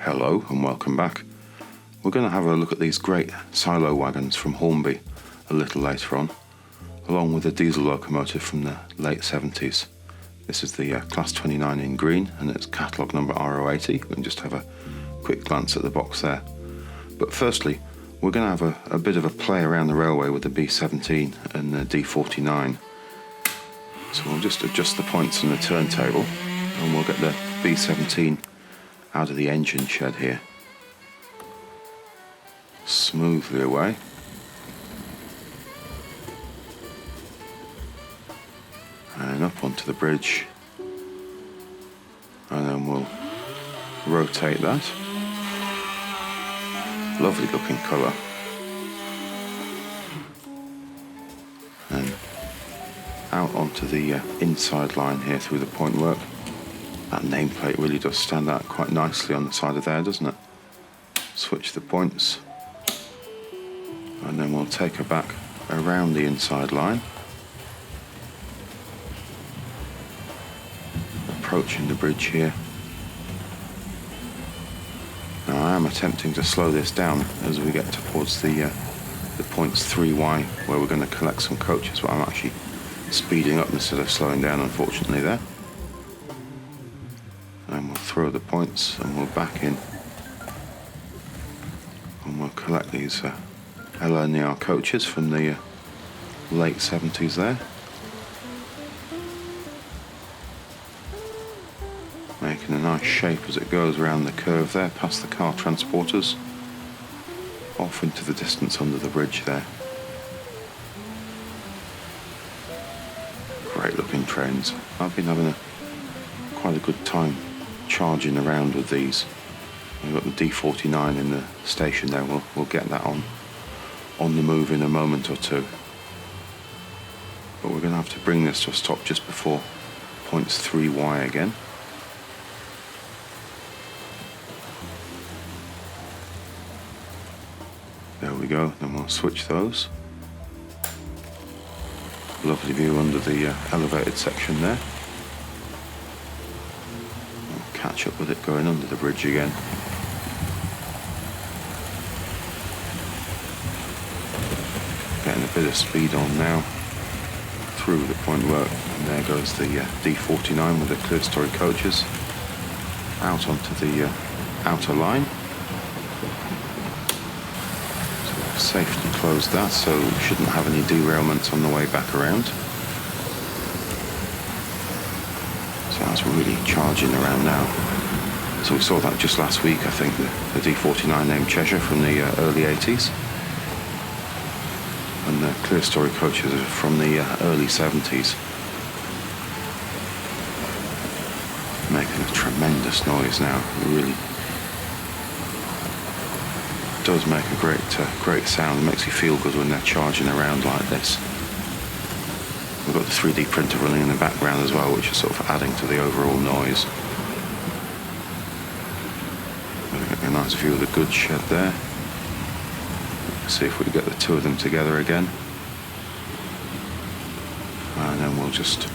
Hello and welcome back. We're going to have a look at these great silo wagons from Hornby a little later on, along with a diesel locomotive from the late 70s. This is the Class 29 in green and it's catalogue number R.080. We can just have a quick glance at the box there. But firstly, we're going to have a bit of a play around the railway with the B17 and the D49. So we'll just adjust the points on the turntable and we'll get the B17 out of the engine shed here. Smoothly away. And up onto the bridge. And then we'll rotate that. Lovely looking colour. And out onto the inside line here through the point work. That nameplate really does stand out quite nicely on the side of there, doesn't it? Switch the points. And then we'll take her back around the inside line. Approaching the bridge here. Now I am attempting to slow this down as we get towards the points 3Y where we're going to collect some coaches, but I'm actually speeding up instead of slowing down, unfortunately, there. And we'll throw the points and we'll back in. And we'll collect these LNER coaches from the late 70s there. Making a nice shape as it goes around the curve there, past the car transporters. Off into the distance under the bridge there. Great looking trains. I've been having quite a good time charging around with these. We've got the D49 in the station there. We'll get that on the move in a moment or two. But we're going to have to bring this to a stop just before points 3Y again. There we go, then we'll switch those. Lovely view under the elevated section there. We'll catch up with it going under the bridge again. Getting a bit of speed on now through the point work, and there goes the D49 with the clear story coaches out onto the outer line. Safely closed that, so we shouldn't have any derailments on the way back around. So that's really charging around now. So we saw that just last week, I think, the D49 named Cheshire from the early 80s. And the clear story coaches are from the early 70s. Making a tremendous noise now, really. Does make a great sound. It makes you feel good when they're charging around like this. We've got the 3D printer running in the background as well, which is sort of adding to the overall noise. We've got a nice view of the goods shed there. Let's see if we can get the two of them together again. And then we'll just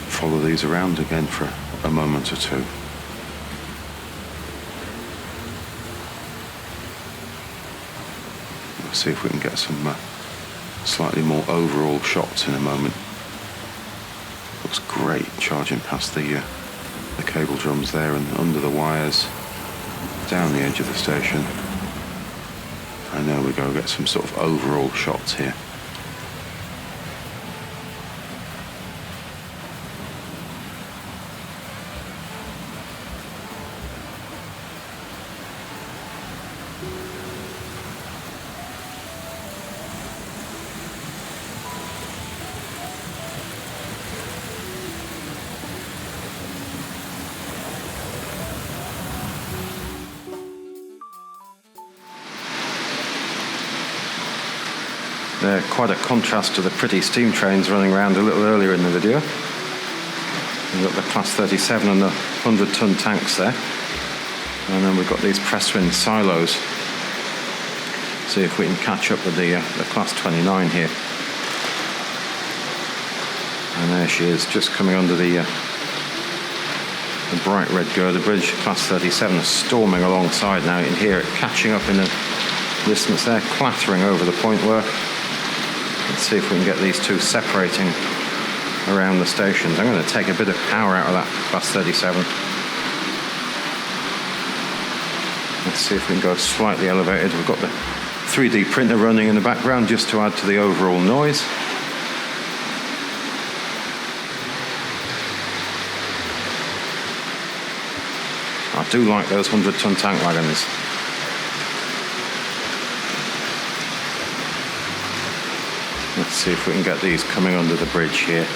follow these around again for a moment or two. See if we can get some slightly more overall shots in a moment. Looks great charging past the cable drums there and under the wires, down the edge of the station. And there we go, get some sort of overall shots here. They're quite a contrast to the pretty steam trains running around a little earlier in the video. We've got the Class 37 and the 100-ton tanks there. And then we've got these Prestwin silos. See if we can catch up with the Class 29 here. And there she is, just coming under the the bright red girder bridge, class 37, storming alongside now. You can hear it catching up in the distance there, clattering over the point work. Let's see if we can get these two separating around the stations. I'm going to take a bit of power out of that class 37. Let's see if we can go slightly elevated. We've got the 3D printer running in the background just to add to the overall noise. I do like those 100-ton tank wagons. Let's see if we can get these coming under the bridge here.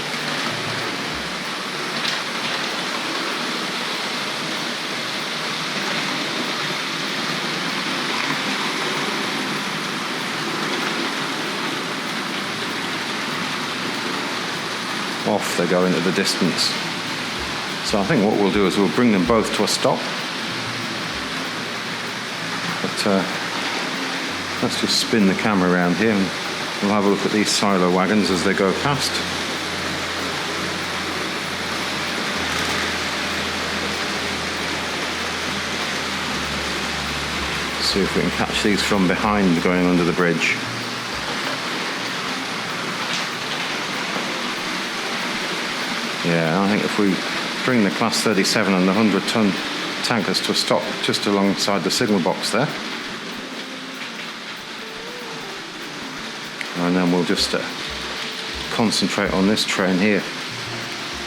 Off they go into the distance. So I think what we'll do is we'll bring them both to a stop. But let's just spin the camera around here and we'll have a look at these silo wagons as they go past. See if we can catch these from behind going under the bridge. Yeah, I think if we bring the class 37 and the 100-ton tankers to a stop just alongside the signal box there, and then we'll just concentrate on this train here.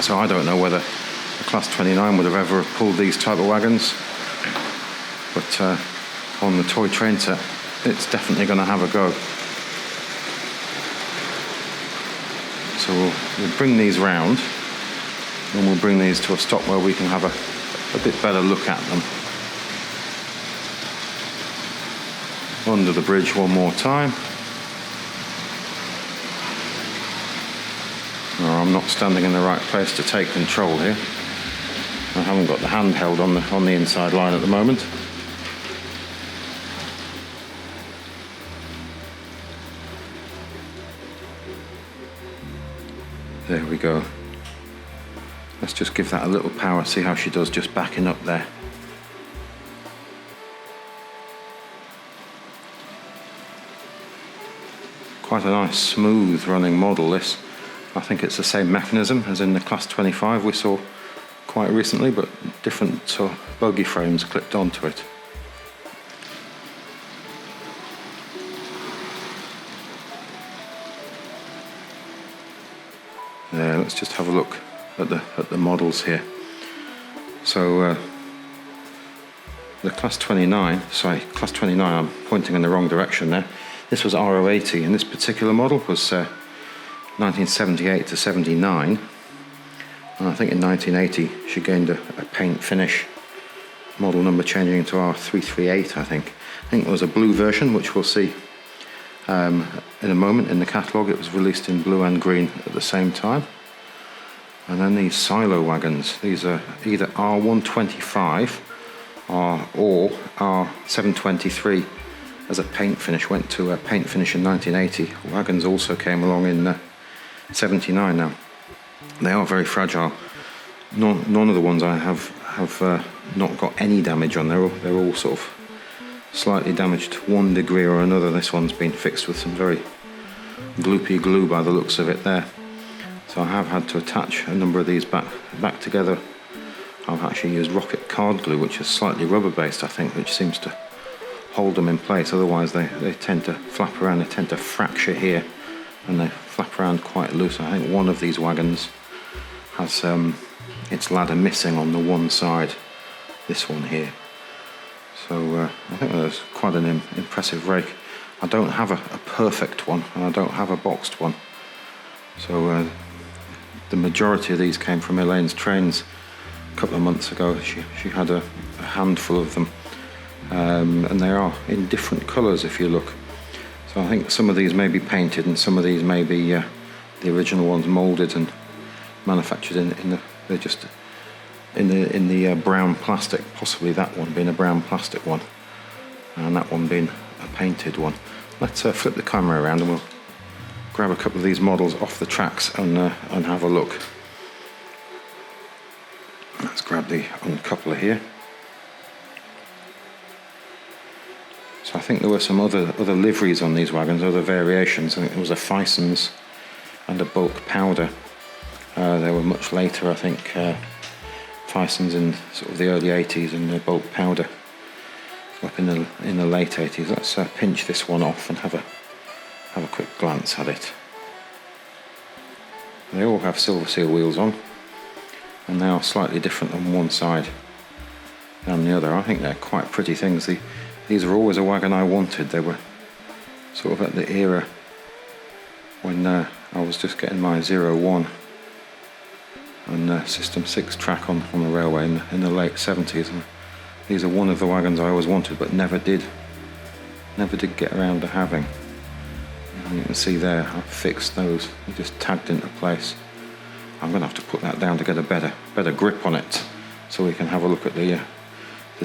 So I don't know whether the class 29 would have ever pulled these type of wagons, but on the toy train set it's definitely going to have a go. So we'll bring these round and we'll bring these to a stop where we can have a bit better look at them. Under the bridge one more time. No, I'm not standing in the right place to take control here. I haven't got the handheld on the inside line at the moment. There we go. Let's just give that a little power, see how she does just backing up there. Quite a nice smooth running model this. I think it's the same mechanism as in the class 25 we saw quite recently, but different sort of bogie frames clipped onto it. There, let's just have a look at the models here. So the class 29, I'm pointing in the wrong direction there. This was R.080, and this particular model was 1978 to 79. And I think in 1980 she gained a paint finish, model number changing into R.338, I think. I think there was a blue version, which we'll see in a moment in the catalogue. It was released in blue and green at the same time. And then these silo wagons, these are either R.125 or R.723 as a paint finish. Went to a paint finish in 1980. Wagons also came along in 79 now. They are very fragile. None of the ones I have not got any damage on. They're all sort of slightly damaged to one degree or another. This one's been fixed with some very gloopy glue by the looks of it there. So I have had to attach a number of these back together. I've actually used rocket card glue, which is slightly rubber based, I think, which seems to hold them in place. Otherwise they tend to flap around, they tend to fracture here, and they flap around quite loose. I think one of these wagons has its ladder missing on the one side, this one here. So I think that's quite an impressive rake. I don't have a perfect one, and I don't have a boxed one. So the majority of these came from Elaine's trains a couple of months ago. She had a handful of them, and they are in different colours if you look. So I think some of these may be painted, and some of these may be the original ones moulded and manufactured they're just in the brown plastic. Possibly that one being a brown plastic one, and that one being a painted one. Let's flip the camera around and we'll grab a couple of these models off the tracks and have a look. Let's grab the uncoupler here. So I think there were some other liveries on these wagons, other variations. I think there was a Fison's and a bulk powder. They were much later, I think. Fison's in sort of the early 80s and the bulk powder up in the late 80s. Let's pinch this one off and have a quick glance at it. They all have silver seal wheels on, and they are slightly different on one side than the other. I think they're quite pretty things. These are always a wagon I wanted. They were sort of at the era when I was just getting my 01 and System 6 track on the railway in the late 70s. And these are one of the wagons I always wanted but never did get around to having. And you can see there, I've fixed those, they're just tagged into place. I'm going to have to put that down to get a better grip on it, so we can have a look at the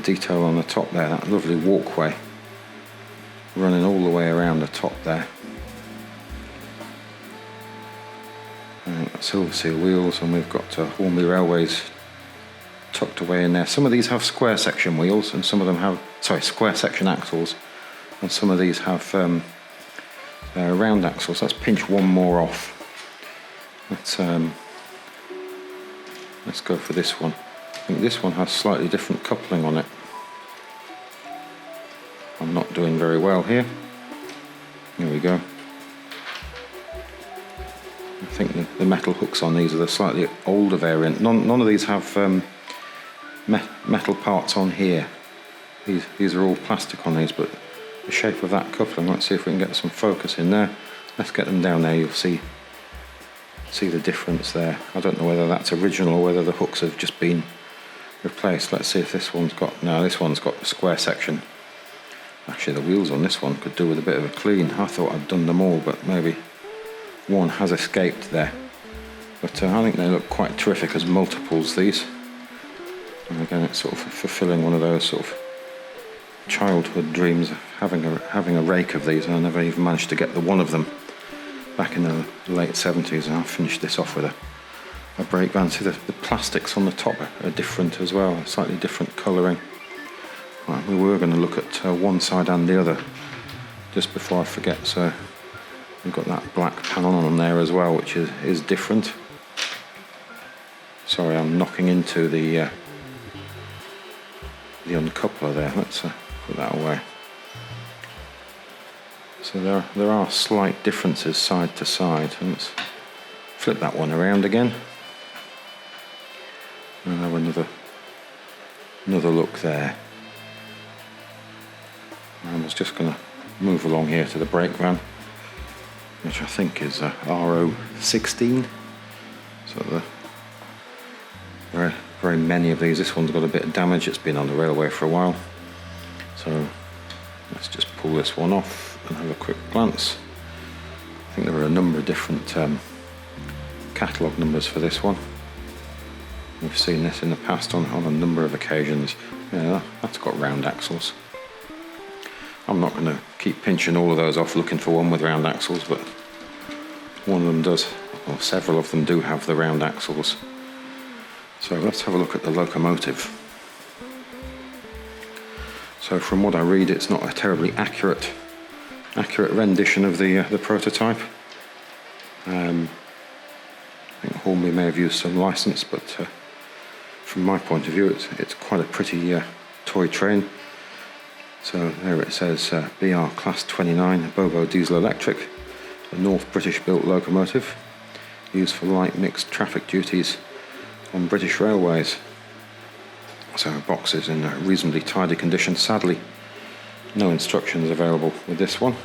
detail on the top there, that lovely walkway running all the way around the top there. And we've got silver seal wheels, and we've got Hornby Railways tucked away in there. Some of these have square section wheels, and some of them have, square section axles, and some of these have round axles. Let's pinch one more off. Let's go for this one. I think this one has slightly different coupling on it. I'm not doing very well here. Here we go. I think the metal hooks on these are the slightly older variant. None of these have metal parts on here. These are all plastic on these, but the shape of that coupling, let's see if we can get some focus in there. Let's get them down there, you'll see the difference there. I don't know whether that's original or whether the hooks have just been replaced. Let's see if this one's got, no, this one's got the square section. Actually the wheels on this one could do with a bit of a clean. I thought I'd done them all, but maybe one has escaped there. But I think they look quite terrific as multiples, these. And again, it's sort of fulfilling one of those sort of childhood dreams of having a rake of these, and I never even managed to get the one of them back in the late 70s, and I'll finish this off with a brake van. See the plastics on the top are different as well, slightly different colouring. Right, we were going to look at one side and the other just before I forget, so we've got that black panel on there as well, which is different. Sorry, I'm knocking into the uncoupler there. Let's put that away. So there are slight differences side to side. And let's flip that one around again. And have another look there. I was just going to move along here to the brake van, which I think is R.080. So there are very many of these. This one's got a bit of damage. It's been on the railway for a while. So let's just pull this one off and have a quick glance. I think there are a number of different catalogue numbers for this one. We've seen this in the past on a number of occasions. Yeah, that's got round axles. I'm not going to keep pinching all of those off looking for one with round axles, but one of them does, or several of them do have the round axles. So let's have a look at the locomotive. So from what I read, it's not a terribly accurate rendition of the prototype. I think Hornby may have used some license, but from my point of view, it's quite a pretty toy train. So there it says BR Class 29 Bobo Diesel Electric, a North British built locomotive used for light mixed traffic duties on British railways. So boxes in a reasonably tidy condition. Sadly, no instructions available with this one.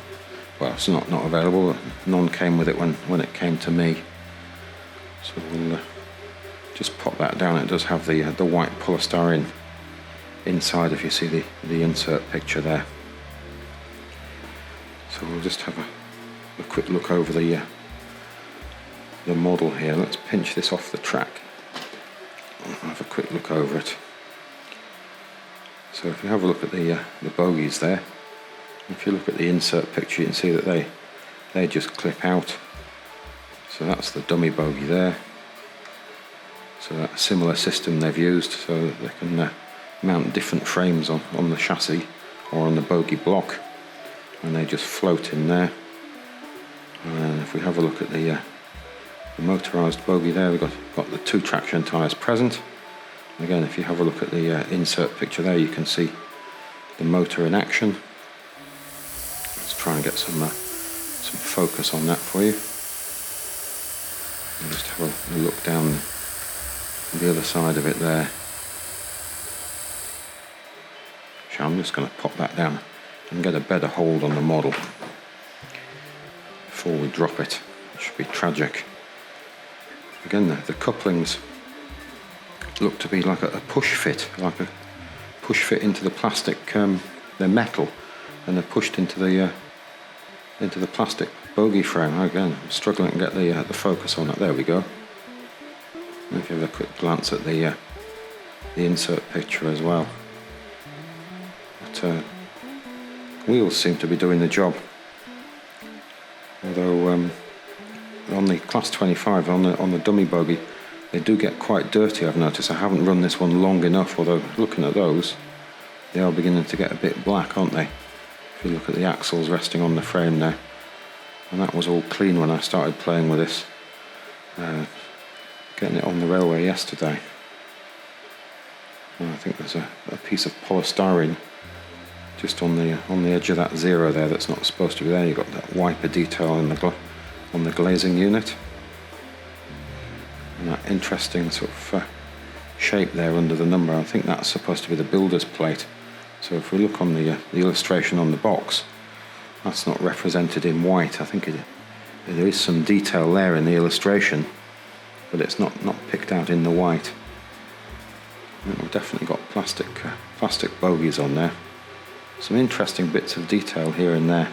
Well, it's not available. None came with it when it came to me. So we'll just pop that down. It does have the white polystyrene inside, if you see the insert picture there. So we'll just have a quick look over the model here. Let's pinch this off the track. I'll have a quick look over it. So if you have a look at the bogies there, if you look at the insert picture, you can see that they just clip out. So that's the dummy bogie there. So that's a similar system they've used, so that they can mount different frames on the chassis or on the bogie block, and they just float in there. And if we have a look at the motorised bogie there, we've got the 2 traction tyres present. Again, if you have a look at the insert picture there, you can see the motor in action. Let's try and get some focus on that for you. And just have a look down the other side of it there. So I'm just going to pop that down and get a better hold on the model before we drop it. It should be tragic. Again, the couplings look to be like a push fit, into the plastic. They're metal, and they're pushed into the plastic bogie frame. Again, I'm struggling to get the focus on that. There we go. And if you have a quick glance at the insert picture as well, but wheels seem to be doing the job. Although on the Class 25, on the dummy bogie, they do get quite dirty, I've noticed. I haven't run this one long enough, although looking at those, they are beginning to get a bit black, aren't they? If you look at the axles resting on the frame there. And that was all clean when I started playing with this. Getting it on the railway yesterday. And I think there's a piece of polystyrene just on the edge of that 0 there that's not supposed to be there. You've got that wiper detail on the glazing unit. And that interesting sort of shape there under the number, I think that's supposed to be the builder's plate. So if we look on the illustration on the box, that's not represented in white. I think there is some detail there in the illustration, but it's not picked out in the white. And we've definitely got plastic bogies on there. Some interesting bits of detail here and there.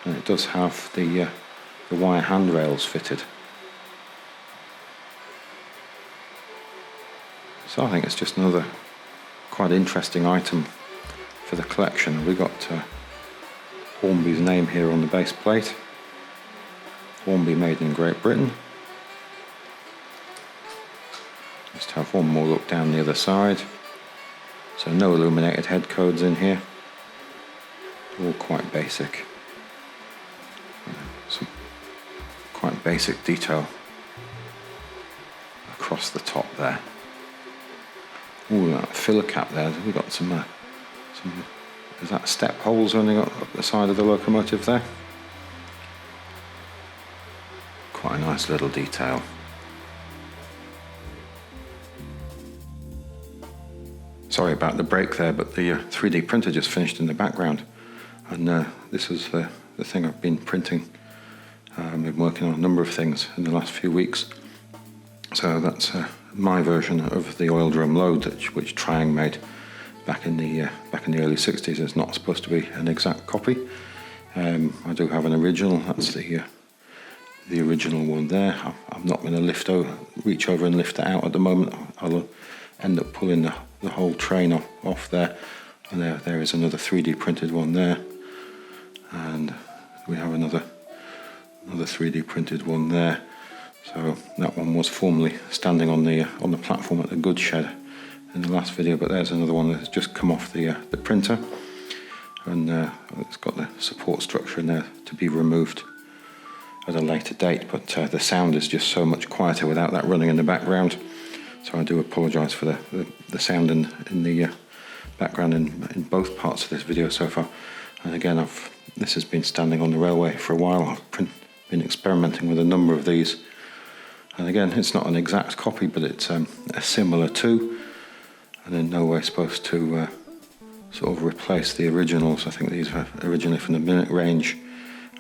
And it does have the wire handrails fitted. So I think it's just another quite interesting item for the collection. We've got Hornby's name here on the base plate. Hornby made in Great Britain. Just have one more look down the other side. So no illuminated head codes in here. All quite basic. Some quite basic detail across the top there. Ooh, that filler cap there. We've got some is that step holes running up the side of the locomotive there? Quite a nice little detail. Sorry about the break there, but the 3D printer just finished in the background, and this is the thing I've been printing. I've been working on a number of things in the last few weeks. So that's my version of the oil drum load which Triang made back in the early 60s. It's not supposed to be an exact copy. I do have an original. That's the original one there. I'm not going to reach over and lift it out at the moment. I'll end up pulling the whole train off there. And there is another 3D printed one there. And we have another 3D printed one there. So that one was formerly standing on the platform at the goods shed in the last video, but there's another one that's just come off the printer, and it's got the support structure in there to be removed at a later date. But the sound is just so much quieter without that running in the background. So I do apologise for the sound in the background in both parts of this video so far. And again, this has been standing on the railway for a while. I've been experimenting with a number of these. And again, it's not an exact copy, but it's a similar to, and in no way supposed to sort of replace the originals. I think these are originally from the minute range.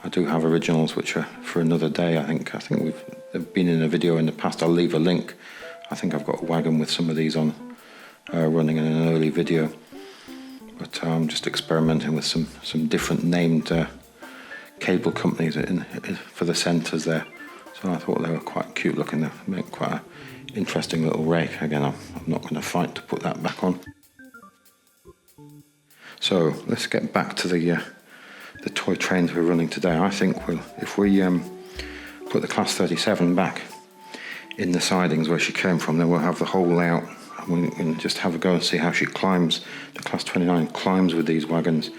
I do have originals which are for another day. I think they've been in a video in the past. I'll leave a link. I think I've got a wagon with some of these on running in an early video. But I'm just experimenting with some different named cable companies for the centres there. So I thought they were quite cute looking. They make quite an interesting little rake. Again, I'm not going to fight to put that back on. So let's get back to the toy trains we're running today. I think if we put the Class 37 back in the sidings where she came from. Then we'll have the whole layout, and we can just have a go and see how she climbs. The Class 29 climbs with these wagons.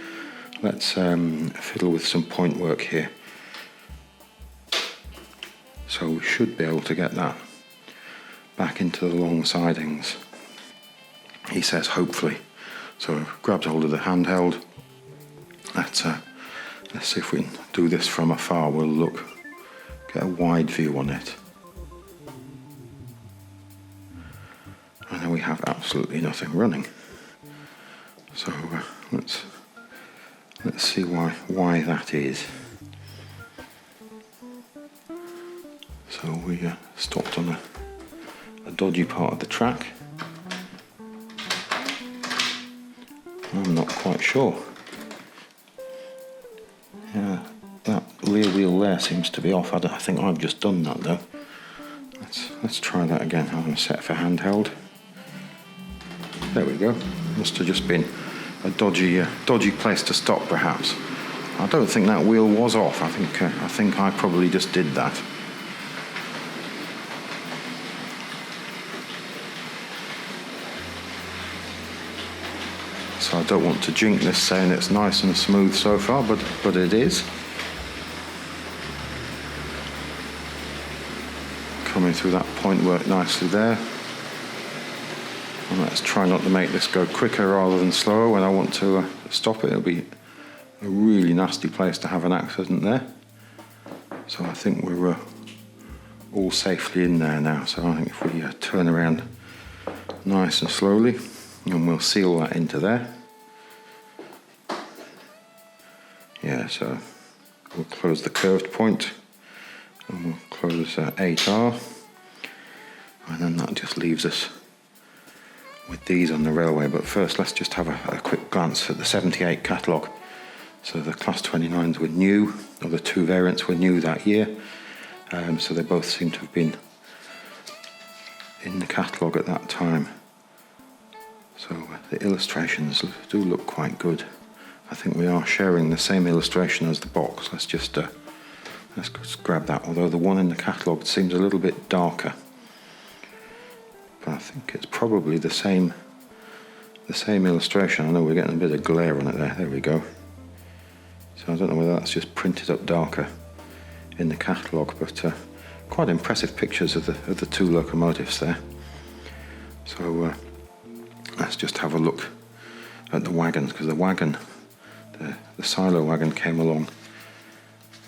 Let's fiddle with some point work here. So we should be able to get that back into the long sidings, he says, hopefully. So I've grabbed hold of the handheld. Let's see if we can do this from afar. We'll get a wide view on it. And then we have absolutely nothing running. So let's see why that is. So we stopped on a dodgy part of the track. I'm not quite sure. Yeah, that rear wheel there seems to be off. I think I've just done that though. Let's try that again. I'm going to set for handheld. There we go. Must have just been a dodgy place to stop, perhaps. I don't think that wheel was off. I think I probably just did that. So I don't want to jinx this saying it's nice and smooth so far, but it is. Coming through that point work nicely there. And let's try not to make this go quicker rather than slower when I want to stop it. It'll be a really nasty place to have an accident there. So I think we're all safely in there now. So I think if we turn around nice and slowly, and we'll seal that into there. Yeah, so we'll close the curved point, and we'll close 8R, and then that just leaves us with these on the railway. But first let's just have a quick glance at the 78 catalogue. So the Class 29s were new, or the two variants were new that year, so they both seem to have been in the catalogue at that time. So the illustrations do look quite good. I think we are sharing the same illustration as the box. Let's just grab that, although the one in the catalogue seems a little bit darker. But I think it's probably the same illustration. I know we're getting a bit of glare on it there. There we go. So I don't know whether that's just printed up darker in the catalogue, but quite impressive pictures of the two locomotives there. So let's just have a look at the wagons, because the wagon, the silo wagon, came along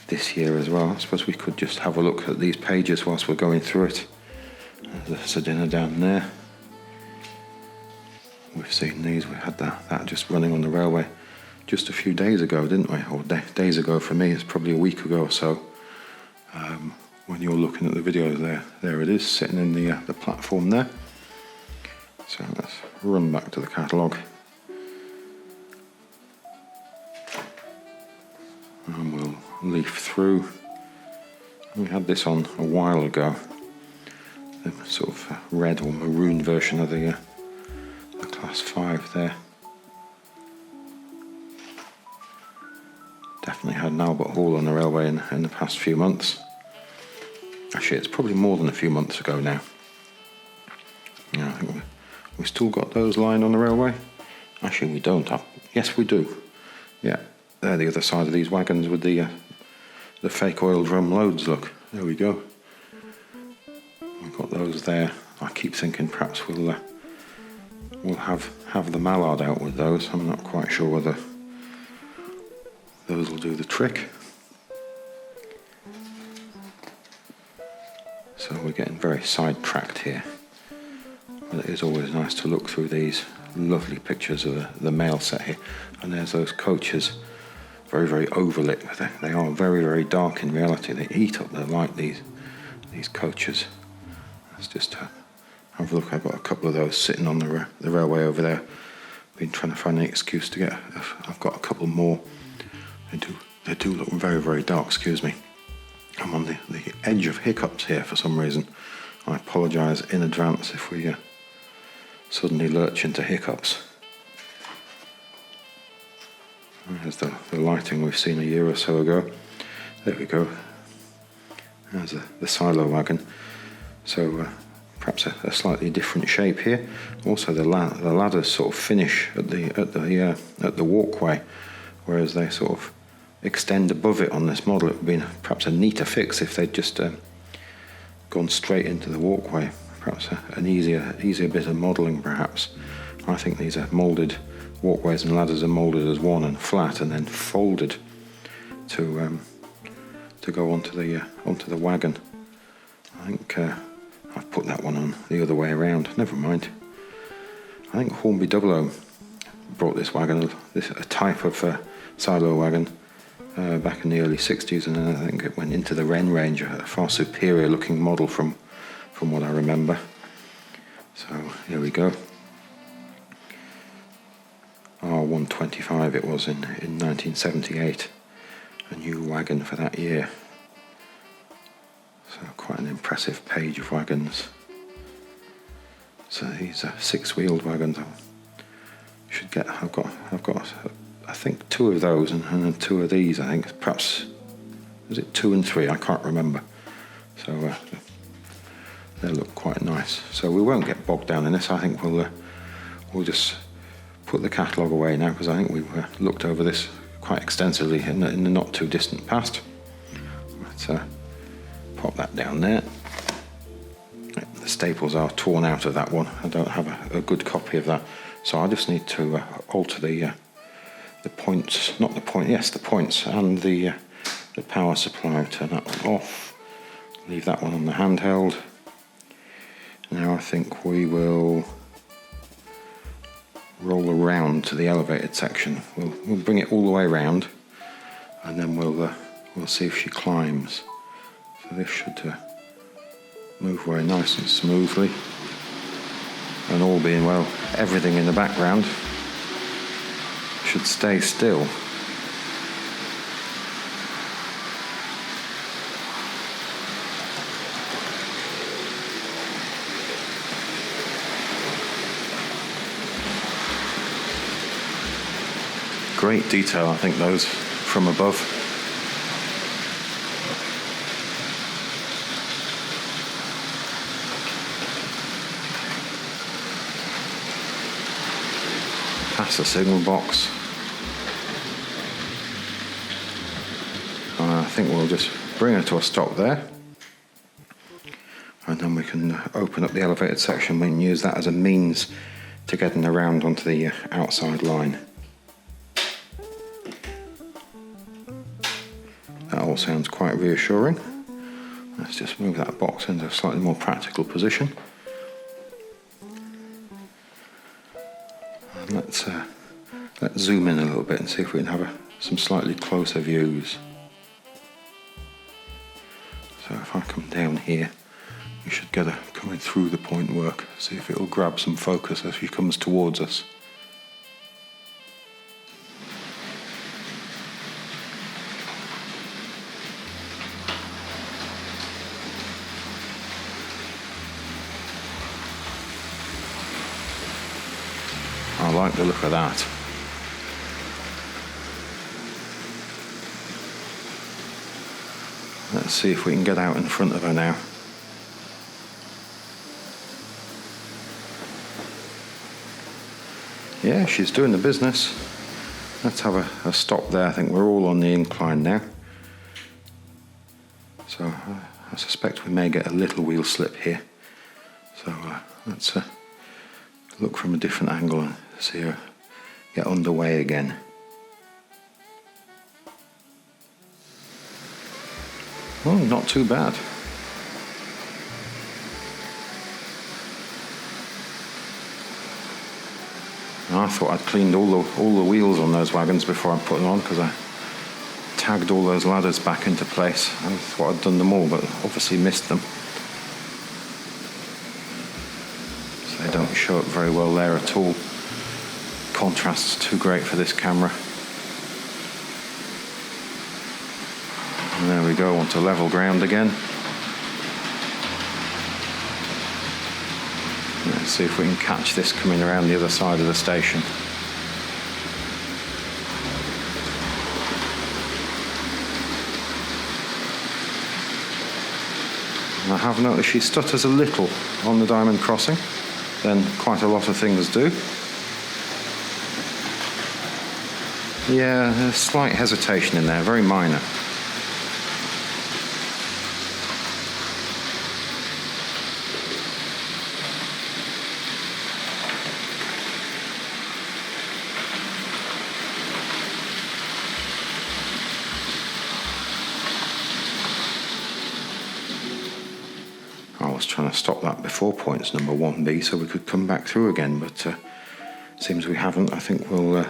this year as well. I suppose we could just have a look at these pages whilst we're going through it. There's the dinner down there. We've seen these. We had that just running on the railway just a few days ago, didn't we? Or days ago for me. It's probably a week ago or so. When you're looking at the video there it is, sitting in the platform there. So let's run back to the catalogue. And we'll leaf through. We had this on a while ago. The sort of red or maroon version of the Class 5 there. Definitely had an Albert Hall on the railway in the past few months. Actually, it's probably more than a few months ago now. Yeah, I think we still got those lying on the railway. Actually, we don't. Yes, we do. Yeah, they're the other side of these wagons with the fake oil drum loads. Look, there we go. We've got those there. I keep thinking perhaps we'll have the mallard out with those. I'm not quite sure whether those will do the trick. So we're getting very sidetracked here. But it is always nice to look through these lovely pictures of the mail set here. And there's those coaches, very, very overlit. They are very, very dark in reality. They eat up the light, these coaches. Let's just have a look. I've got a couple of those sitting on the railway over there. Been trying to find an excuse to get. I've got a couple more. They do look very, very dark. Excuse me. I'm on the edge of hiccups here for some reason. I apologise in advance if we suddenly lurch into hiccups. There's the lighting we've seen a year or so ago. There we go. There's the silo wagon. So perhaps a slightly different shape here. Also, the ladders sort of finish at the walkway, whereas they sort of extend above it on this model. It would be perhaps a neater fix if they'd just gone straight into the walkway. Perhaps an easier bit of modelling, perhaps. I think these are moulded walkways and ladders are moulded as one and flat, and then folded to go onto the wagon. I think I've put that one on the other way around. Never mind. I think Hornby 0.0 brought this wagon, a type of silo wagon, back in the early 60s, and then I think it went into the Wren range, a far superior looking model from what I remember. So here we go. R.125 it was in 1978, a new wagon for that year. So quite an impressive page of wagons. So these are 6-wheeled wagons. I've got I think 2 of those and 2 of these. I think perhaps is it 2 and 3? I can't remember. So they look quite nice. So we won't get bogged down in this. I think we'll just put the catalogue away now, because I think we've looked over this quite extensively in the not too distant past. Let's pop that down there. The staples are torn out of that one. I don't have a good copy of that, so I just need to alter the points, the points, and the power supply. Turn that one off. Leave that one on the handheld. Now I think we will roll around to the elevated section. We'll bring it all the way around, and then we'll see if she climbs. So this should move very nice and smoothly, and all being well, everything in the background should stay still. Great detail, I think, those from above. Past the signal box. I think we'll just bring her to a stop there, and then we can open up the elevated section. We can use that as a means to getting around onto the outside line. That all sounds quite reassuring. Let's just move that box into a slightly more practical position. And let's zoom in a little bit and see if we can have some slightly closer views. So if I come down here, we should get her coming through the point work. See if it'll grab some focus as she comes towards us. I like the look of that. Let's see if we can get out in front of her now. Yeah, she's doing the business. Let's have a stop there. I think we're all on the incline now. So I suspect we may get a little wheel slip here. So let's look from a different angle and see her get underway again. Oh, not too bad. I thought I'd cleaned all the wheels on those wagons before I put them on, because I tagged all those ladders back into place. I thought I'd done them all, but obviously missed them. So they don't show up very well there at all. Contrast's too great for this camera. And there we go, onto level ground again. Let's see if we can catch this coming around the other side of the station. And I have noticed she stutters a little on the diamond crossing, then quite a lot of things do. Yeah, there's slight hesitation in there, very minor. I was trying to stop that before points number 1B so we could come back through again, but seems we haven't. I think we'll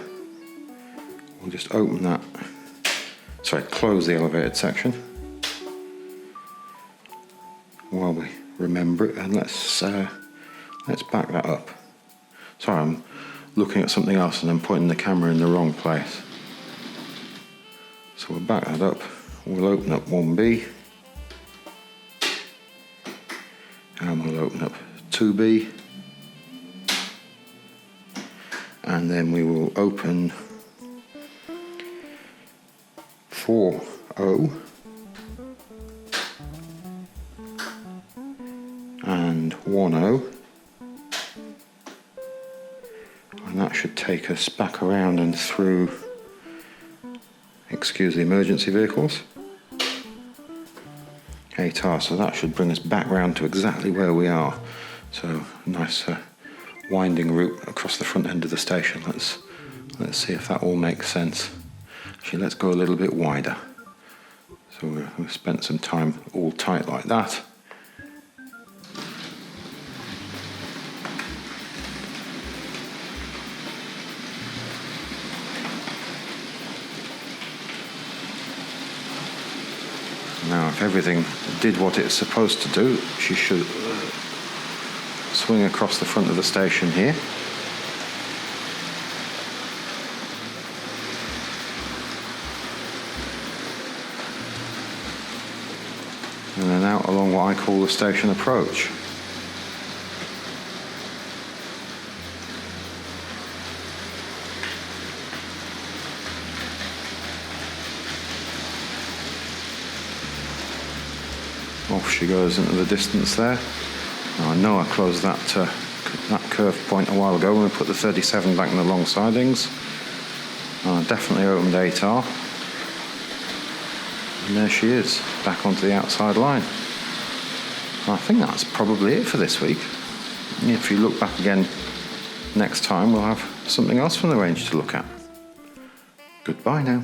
just open that, sorry, close the elevated section while we remember it, and let's back that up. Sorry, I'm looking at something else and I'm pointing the camera in the wrong place. So we'll back that up, we'll open up 1B, and we'll open up 2B, and then we will open 4.0 and 1.0, and that should take us back around and through, excuse the emergency vehicles, 8R, so that should bring us back round to exactly where we are. So nice winding route across the front end of the station. Let's see if that all makes sense. Actually, let's go a little bit wider. So we've spent some time all tight like that. Now, if everything did what it's supposed to do, she should swing across the front of the station here. And then out along what I call the station approach. Off she goes into the distance there. Now I know I closed that curve point a while ago when we put the 37 back in the long sidings. I definitely opened 8R. And there she is, back onto the outside line. I think that's probably it for this week. If you look back again next time, we'll have something else from the range to look at. Goodbye now.